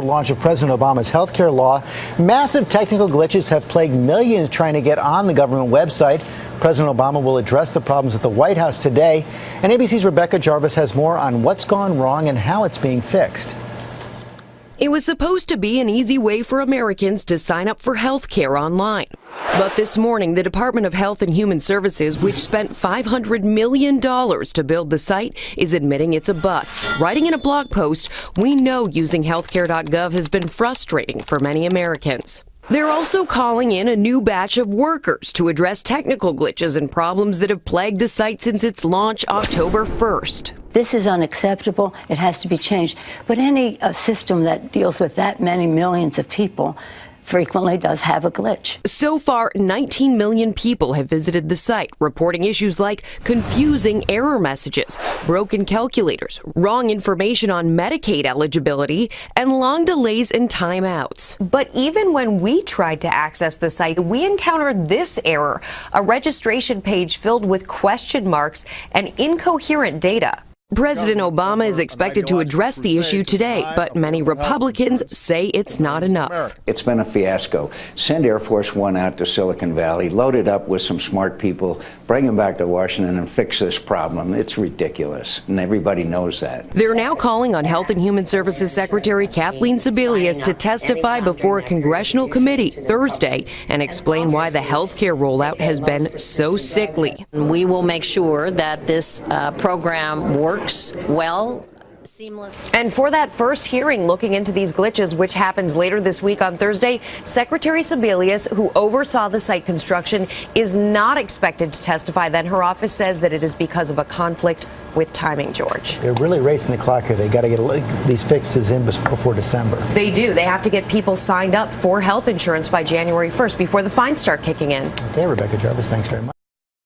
Launch of President Obama's health care law. Massive technical glitches have plagued millions trying to get on the government website. President Obama will address the problems at the White House today. And ABC's Rebecca Jarvis has more on what's gone wrong and how it's being fixed. It was supposed to be an easy way for Americans to sign up for health care online. But this morning, the Department of Health and Human Services, which spent $500 million to build the site, is admitting it's a bust. Writing in a blog post, "We know using healthcare.gov has been frustrating for many Americans." They're also calling in a new batch of workers to address technical glitches and problems that have plagued the site since its launch October 1st. This is unacceptable. It has to be changed. But any system that deals with that many millions of people frequently does have a glitch. So far, 19 million people have visited the site, reporting issues like confusing error messages, broken calculators, wrong information on Medicaid eligibility, and long delays in timeouts. But even when we tried to access the site, we encountered this error, a registration page filled with question marks and incoherent data. President Obama is expected to address the issue today, but many Republicans say it's not enough. It's been a fiasco. Send Air Force One out to Silicon Valley, load it up with some smart people, bring them back to Washington and fix this problem. It's ridiculous, and everybody knows that. They're now calling on Health and Human Services Secretary Kathleen Sebelius to testify before a congressional committee Thursday and explain why the health care rollout has been so sickly. We will make sure that this program works well, seamless. And for that first hearing looking into these glitches, which happens later this week on Thursday, Secretary Sebelius, who oversaw the site construction, is not expected to testify. Then her office says that it is because of a conflict with timing, George. They're really racing the clock here. They got to get these fixes in before December. They do. They have to get people signed up for health insurance by January 1st before the fines start kicking in. Okay, Rebecca Jarvis, thanks very much.